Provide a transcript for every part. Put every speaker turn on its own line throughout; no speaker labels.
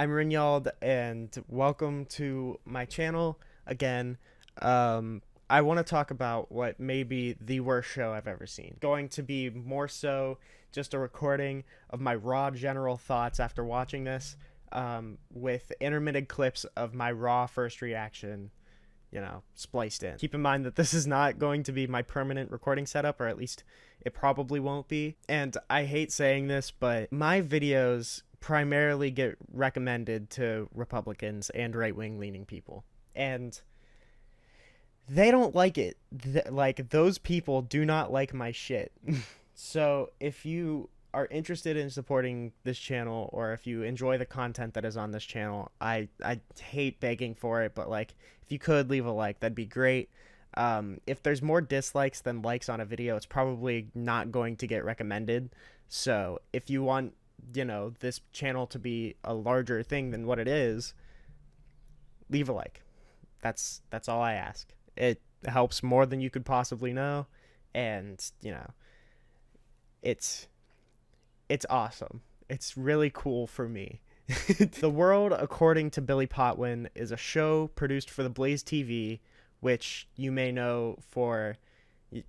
I'm Rinyald, and welcome to my channel again. I want to talk about what may be the worst show I've ever seen. Going to be more so just a recording of my raw general thoughts after watching this, with intermittent clips of my raw first reaction, spliced in. Keep in mind that this is not going to be my permanent recording setup, or at least it probably won't be. And I hate saying this, but my videos primarily get recommended to Republicans and right-wing leaning people. And they don't like it. Like, those people do not like my shit. So if you are interested in supporting this channel, or if you enjoy the content that is on this channel, I hate begging for it, but like, if you could leave a like, that'd be great. If there's more dislikes than likes on a video, it's probably not going to get recommended. So if you want, this channel to be a larger thing than what it is, leave a like. That's all I ask. It helps more than you could possibly know, and it's awesome. It's really cool for me. The World According to Billy Potwin is a show produced for the Blaze TV, which you may know for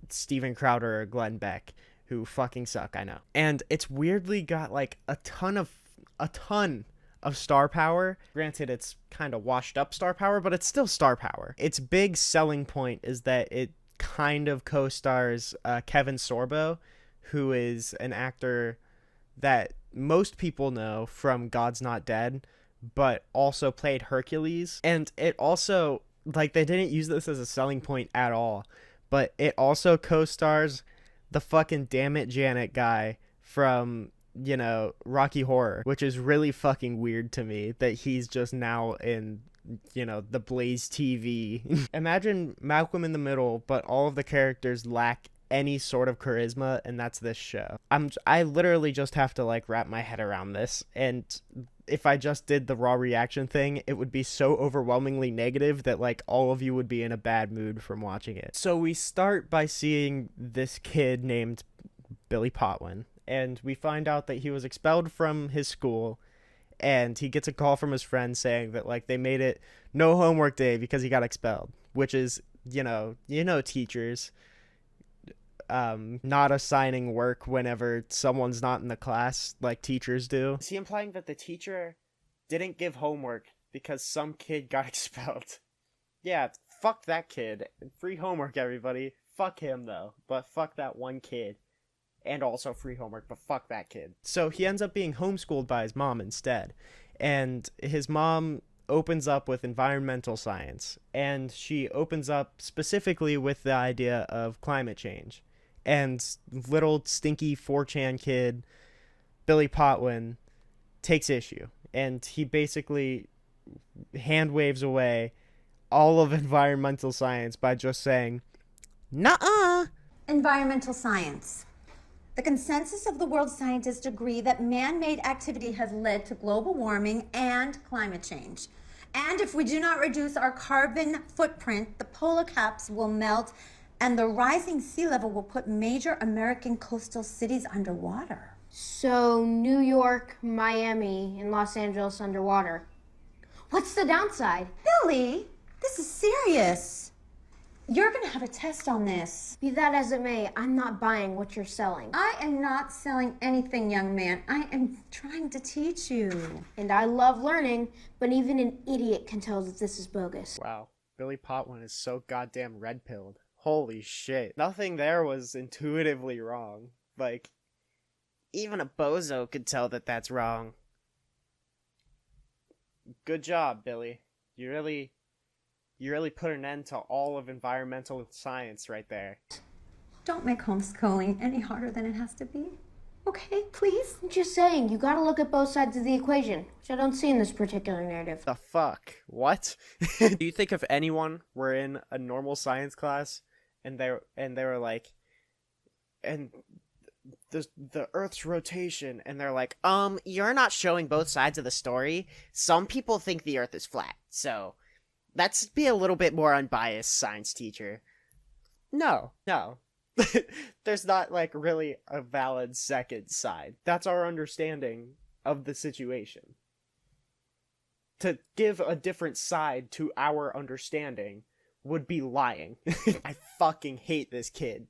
Steven Crowder or Glenn Beck, who fucking suck, I know. And it's weirdly got like a ton of star power. Granted, it's kind of washed up star power, but it's still star power. Its big selling point is that it kind of co-stars Kevin Sorbo, who is an actor that most people know from God's Not Dead, but also played Hercules. And it also, like, they didn't use this as a selling point at all, but it also co-stars the fucking Damn It Janet guy from, Rocky Horror, which is really fucking weird to me that he's just now in, the Blaze TV. Imagine Malcolm in the Middle, but all of the characters lack any sort of charisma, and that's this show. I literally just have to like wrap my head around this, and if I just did the raw reaction thing, it would be so overwhelmingly negative that like all of you would be in a bad mood from watching it. So we start by seeing this kid named Billy Potwin, and we find out that he was expelled from his school, and he gets a call from his friend saying that like they made it no homework day because he got expelled, which is, teachers not assigning work whenever someone's not in the class like teachers do. Is he implying that the teacher didn't give homework because some kid got expelled? Yeah, fuck that kid. Free homework, everybody. Fuck him, though. But fuck that one kid. And also free homework, but fuck that kid. So he ends up being homeschooled by his mom instead. And his mom opens up with environmental science. And she opens up specifically with the idea of climate change. And little stinky 4chan kid, Billy Potwin, takes issue. And he basically hand waves away all of environmental science by just saying, "Nuh-uh."
Environmental science. The consensus of the world scientists agree that man-made activity has led to global warming and climate change. And if we do not reduce our carbon footprint, the polar caps will melt, and the rising sea level will put major American coastal cities underwater.
So New York, Miami, and Los Angeles underwater. What's the downside?
Billy, this is serious. You're gonna have a test on this.
Be that as it may, I'm not buying what you're selling.
I am not selling anything, young man. I am trying to teach you.
And I love learning, but even an idiot can tell that this is bogus.
Wow, Billy Potwin is so goddamn red-pilled. Holy shit. Nothing there was intuitively wrong. Like, even a bozo could tell that that's wrong. Good job, Billy. You really put an end to all of environmental science right there.
Don't make homeschooling any harder than it has to be. Okay, please?
I'm just saying, you gotta look at both sides of the equation, which I don't see in this particular narrative.
The fuck? What? Do you think if anyone were in a normal science class and they were like, and the Earth's rotation, and they're like, you're not showing both sides of the story. Some people think the Earth is flat, so let's be a little bit more unbiased, science teacher. No. There's not, like, really a valid second side. That's our understanding of the situation. to give a different side to our understanding would be lying. I fucking hate this kid.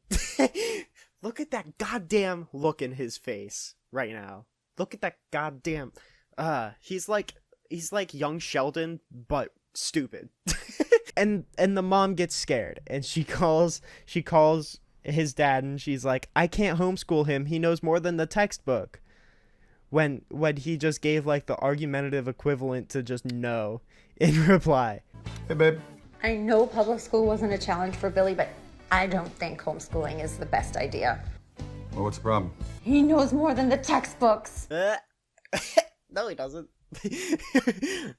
Look at that goddamn look in his face right now. Look at that goddamn he's like young Sheldon but stupid. and the mom gets scared and she calls his dad and she's like, I can't homeschool him. He knows more than the textbook. When he just gave like the argumentative equivalent to just no in reply.
Hey, babe.
I know public school wasn't a challenge for Billy, but I don't think homeschooling is the best idea.
Well, what's the problem?
He knows more than the textbooks.
No, he doesn't.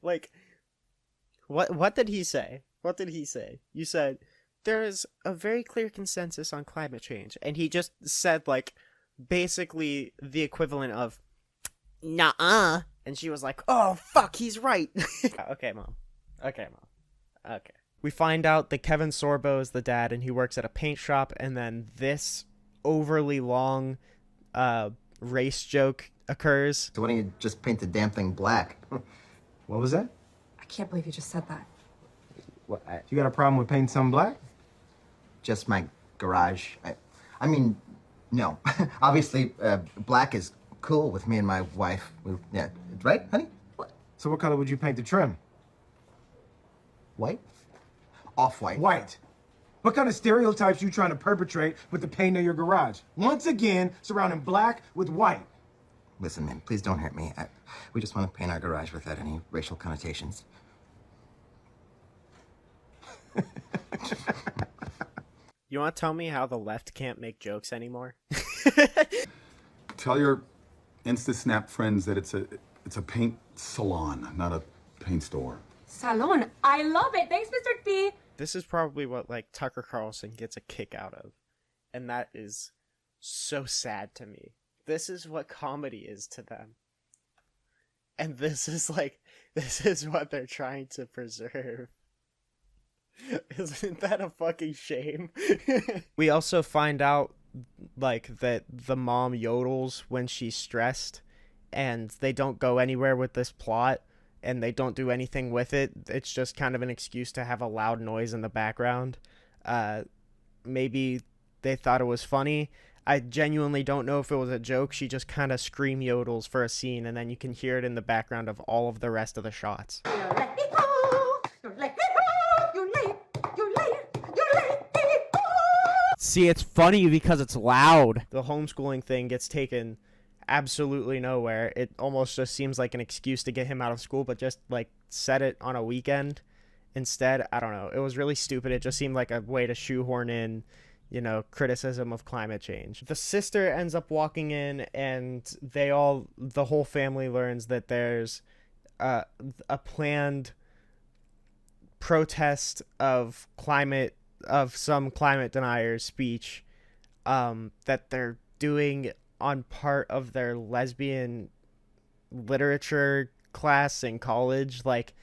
Like, what did he say? What did he say? You said, there is a very clear consensus on climate change. And he just said, like, basically the equivalent of, nuh-uh. And she was like, oh, fuck, he's right. Okay, Mom. Okay. We find out that Kevin Sorbo is the dad, and he works at a paint shop, and then this overly long race joke occurs.
So why don't you just paint the damn thing black?
What was that?
I can't believe you just said that.
What?
You got a problem with painting something black?
Just my garage. I mean, no. Obviously, black is cool with me and my wife. Yeah, right, honey? What?
So what color would you paint the trim?
White? Off-white.
White. What kind of stereotypes you trying to perpetrate with the paint of your garage? Once again, surrounding black with white.
Listen, man, please don't hurt me. We just want to paint our garage without any racial connotations.
You want to tell me how the left can't make jokes anymore?
Tell your InstaSnap friends that it's a paint salon, not a paint store.
Salon. I love it. Thanks, Mr. P.
This is probably what, like, Tucker Carlson gets a kick out of. And that is so sad to me. This is what comedy is to them. And this is what they're trying to preserve. Isn't that a fucking shame? We also find out, like, that the mom yodels when she's stressed, and they don't go anywhere with this plot, and they don't do anything with it. It's just kind of an excuse to have a loud noise in the background. Maybe they thought it was funny. I genuinely don't know if it was a joke. She just kind of scream yodels for a scene, and then you can hear it in the background of all of the rest of the shots. See, it's funny because it's loud. The homeschooling thing gets taken absolutely nowhere. It almost just seems like an excuse to get him out of school, but just, like, set it on a weekend instead. I don't know. It was really stupid. It just seemed like a way to shoehorn in, you know, criticism of climate change. The sister ends up walking in, and the whole family learns that there's a planned protest of some climate deniers speech that they're doing on part of their lesbian literature class in college. Like,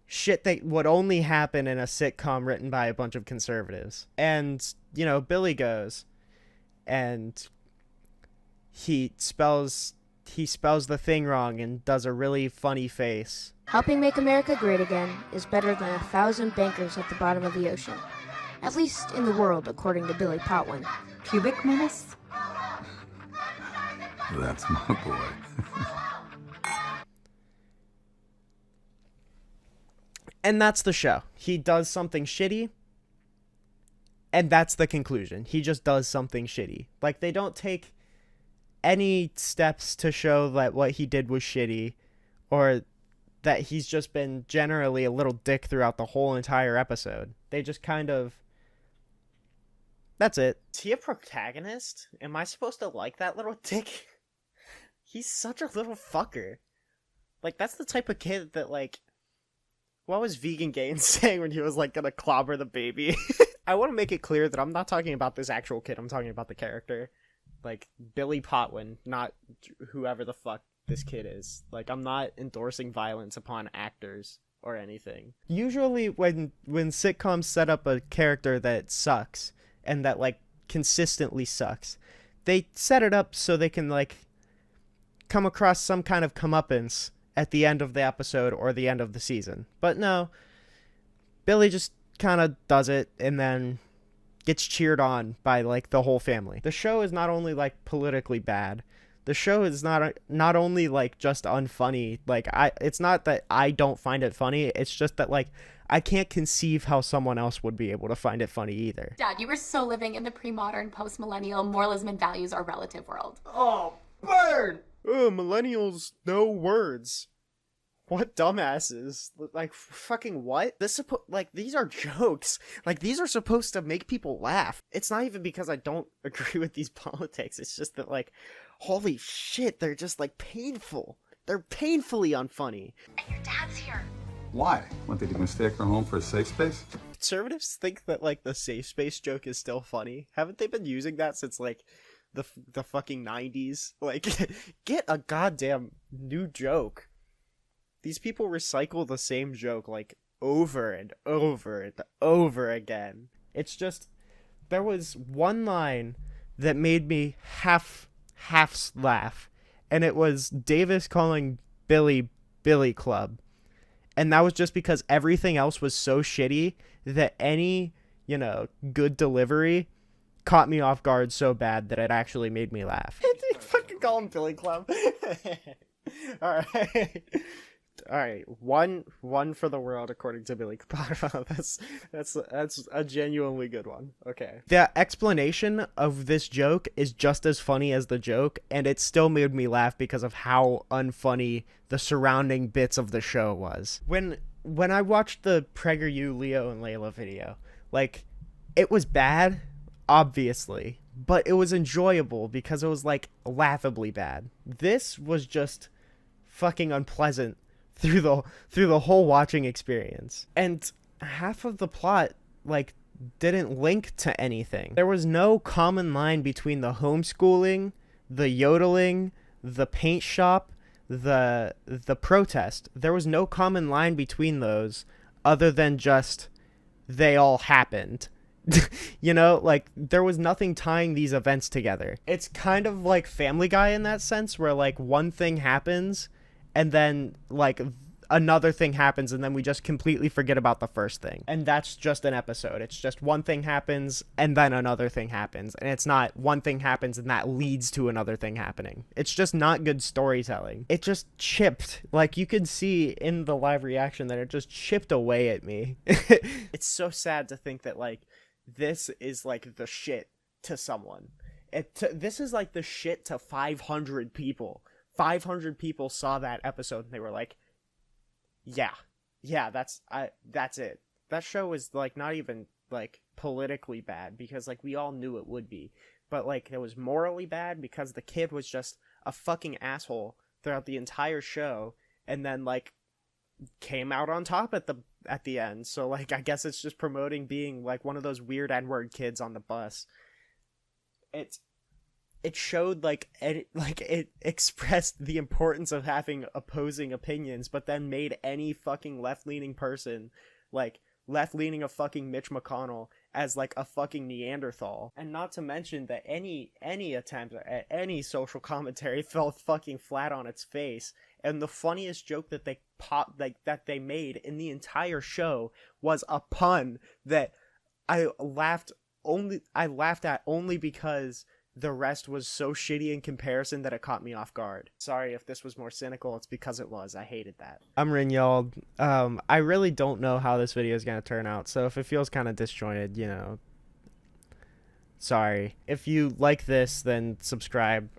shit that would only happen in a sitcom written by a bunch of conservatives. And, you know, Billy goes and he spells the thing wrong and does a really funny face.
Helping make America great again is better than 1,000 bankers at the bottom of the ocean. At least in the world, according to Billy Potwin.
Pubic menace?
That's my boy.
And that's the show. He does something shitty, and that's the conclusion. He just does something shitty. Like, they don't take any steps to show that what he did was shitty, or that he's just been generally a little dick throughout the whole entire episode. They just kind of... That's it. Is he a protagonist? Am I supposed to like that little dick? He's such a little fucker. Like, that's the type of kid that, like... What was Vegan Gaines saying when he was, like, gonna clobber the baby? I want to make it clear that I'm not talking about this actual kid. I'm talking about the character. Like, Billy Potwin, not whoever the fuck this kid is. Like, I'm not endorsing violence upon actors or anything. Usually when sitcoms set up a character that sucks, and that, like, consistently sucks, they set it up so they can, like, come across some kind of comeuppance at the end of the episode or the end of the season. But no, Billy just kind of does it and then gets cheered on by like the whole family. The show is not only like politically bad, the show is not only like just unfunny. Like it's not that I don't find it funny, it's just that like I can't conceive how someone else would be able to find it funny either.
Dad, you were so living in the pre-modern, post-millennial, moralism and values are relative world.
Oh, burn! Oh, millennials know words. What dumbasses. Like, fucking what? These are jokes. Like, these are supposed to make people laugh. It's not even because I don't agree with these politics. It's just that, like, holy shit, they're just, like, painful. They're painfully unfunny.
And your dad's here.
Why? Want they to mistake her home for a safe space?
Conservatives think that, like, the safe space joke is still funny. Haven't they been using that since, like, the fucking 90s? Like, get a goddamn new joke. These people recycle the same joke, like, over and over and over again. It's just, there was one line that made me half laugh, and it was Davis calling Billy Billy Club. And that was just because everything else was so shitty that any, good delivery caught me off guard so bad that it actually made me laugh. Fucking call him Billy Club. All right. One for the world according to Billy Club. That's a genuinely good one. Okay. The explanation of this joke is just as funny as the joke, and it still made me laugh because of how unfunny the surrounding bits of the show was. When I watched the PragerU Leo and Layla video, like, it was bad, obviously, but it was enjoyable because it was like laughably bad. This was just fucking unpleasant through the whole watching experience. And half of the plot, like, didn't link to anything. There was no common line between the homeschooling, the yodeling, the paint shop, the protest. There was no common line between those other than just they all happened. Like, there was nothing tying these events together. It's kind of like Family Guy in that sense, where like one thing happens and then like another thing happens and then we just completely forget about the first thing. And that's just an episode. It's just one thing happens and then another thing happens. And it's not one thing happens and that leads to another thing happening. It's just not good storytelling. It just chipped. Like, you could see in the live reaction that it just chipped away at me. It's so sad to think that, like, this is like the shit to someone. This is like the shit to 500 people. 500 people saw that episode and they were like, yeah, that's it. That show was like not even like politically bad because like we all knew it would be, but like it was morally bad because the kid was just a fucking asshole throughout the entire show and then like came out on top at the end. So like I guess it's just promoting being like one of those weird N-word kids on the bus. It showed it expressed the importance of having opposing opinions, but then made any fucking left-leaning person, like left-leaning a fucking Mitch McConnell, as like a fucking Neanderthal. And not to mention that any attempt at any social commentary fell fucking flat on its face. And the funniest joke that they made in the entire show was a pun that I laughed at only because the rest was so shitty in comparison that it caught me off guard. Sorry if this was more cynical, it's because it was. I hated that. I'm Rinyald. I really don't know how this video is going to turn out, so if it feels kind of disjointed, sorry. If you like this, then subscribe.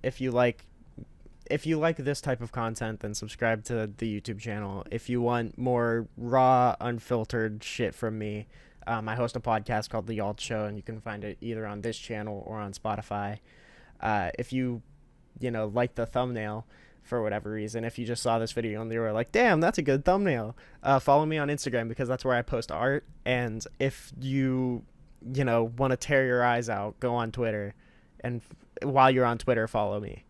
If you like this type of content, then subscribe to the YouTube channel. If you want more raw, unfiltered shit from me, I host a podcast called The Yald Show, and you can find it either on this channel or on Spotify. If you like the thumbnail for whatever reason, if you just saw this video and you were like, damn, that's a good thumbnail, follow me on Instagram because that's where I post art. And if you want to tear your eyes out, go on Twitter. And while you're on Twitter, follow me.